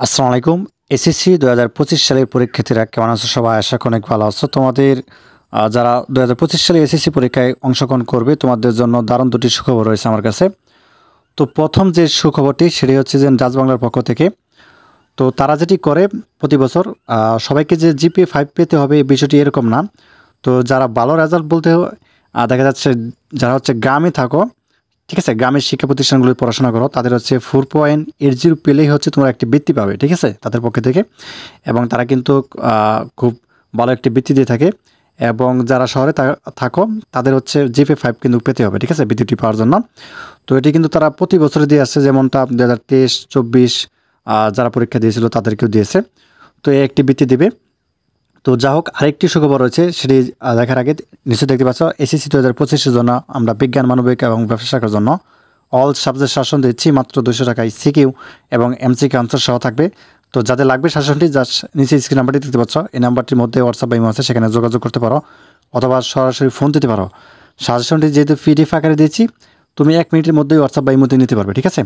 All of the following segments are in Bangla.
আসসালামু আলাইকুম। এসএসসি ২০২৫ সালের পরীক্ষার্থীরা কেমন আছো সবাই? আশা করি অনেক ভালো আছো। তোমাদের যারা ২০২৫ সালে এসএসসি পরীক্ষায় অংশগ্রহণ করবে তোমাদের জন্য দারুণ দুটি সুখবর রয়েছে আমার কাছে। তো প্রথম যে সুখবরটি সেটি হচ্ছে যে রাজবাংলার পক্ষ থেকে তো তারা যেটি করে প্রতি বছর সবাইকে যে জিপিএ 5 পেতে হবে এই বিষয়টি এরকম না। তো যারা ভালো রেজাল্ট বলতে দেখা যাচ্ছে যারা হচ্ছে গ্রামে থাকো, ঠিক আছে? গ্রামের শিক্ষা প্রতিষ্ঠানগুলোয় পড়াশোনা করো, তাদের হচ্ছে 4.80 পেলেই হচ্ছে তোমরা একটি বৃত্তি পাবে, ঠিক আছে? তাদের পক্ষ থেকে। এবং তারা কিন্তু খুব ভালো একটি বৃত্তি দিয়ে থাকে। এবং যারা শহরে থাকো তাদের হচ্ছে জিপিএ 5 কিন্তু পেতে হবে, ঠিক আছে? বৃত্তিটি পাওয়ার জন্য। তো এটি কিন্তু তারা প্রতি বছরে দিয়ে আসছে, যেমনটা 2023-24 যারা পরীক্ষা দিয়েছিল তাদেরকেও দিয়েছে। তো এই একটি বৃত্তি দিবে। তো যা হোক, আরেকটি সুখবর রয়েছে সেটি দেখার আগে নিশ্চয়ই দেখতে পাচ্ছ এসএসসি 2025-এর জন্য আমরা বিজ্ঞান, মানবিক এবং ব্যবসা শাখার জন্য অল সাবজেক্ট শাসন দিচ্ছি মাত্র 200 টাকায়। সিকিউ এবং এমসিকিউ আনসার সহ থাকবে। তো যাদের লাগবে শাসনটি জাস্ট নিচে স্ক্রিন নাম্বারটি দেখতে পাচ্ছ, এই নাম্বারটির মধ্যে হোয়াটসঅ্যাপ বা ইমো আছে, সেখানে যোগাযোগ করতে পারো অথবা সরাসরি ফোন দিতে পারো। সাজেশনটি যেহেতু পিডিএফ আকারে দিয়েছি, তুমি 1 মিনিটের মধ্যেই হোয়াটসঅ্যাপ বা ইমোতে নিতে পারবে, ঠিক আছে?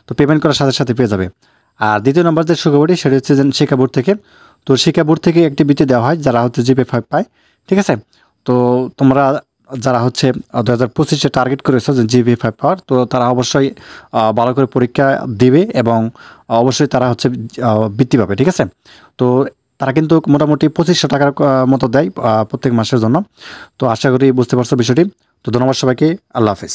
তো পেমেন্ট করার সাথে সাথে পেয়ে যাবে। আর দ্বিতীয় নম্বর যে সুখবরটি সেটি হচ্ছে যে শিক্ষা বোর্ড থেকে। তো শিক্ষা বোর্ড থেকে একটি বৃত্তি দেওয়া হয় যারা হচ্ছে জিপিএ 5 পায়, ঠিক আছে? তো তোমরা যারা হচ্ছে 2025-এ টার্গেট করেছো যে জিপিএ 5 পাওয়ার, তো তারা অবশ্যই ভালো করে পরীক্ষা দিবে এবং অবশ্যই তারা হচ্ছে বৃত্তি পাবে, ঠিক আছে? তো তারা কিন্তু মোটামুটি 2500 টাকার মতো দেয় প্রত্যেক মাসের জন্য। তো আশা করি বুঝতে পারছো বিষয়টি। তো ধন্যবাদ সবাইকে। আল্লাহ হাফেজ।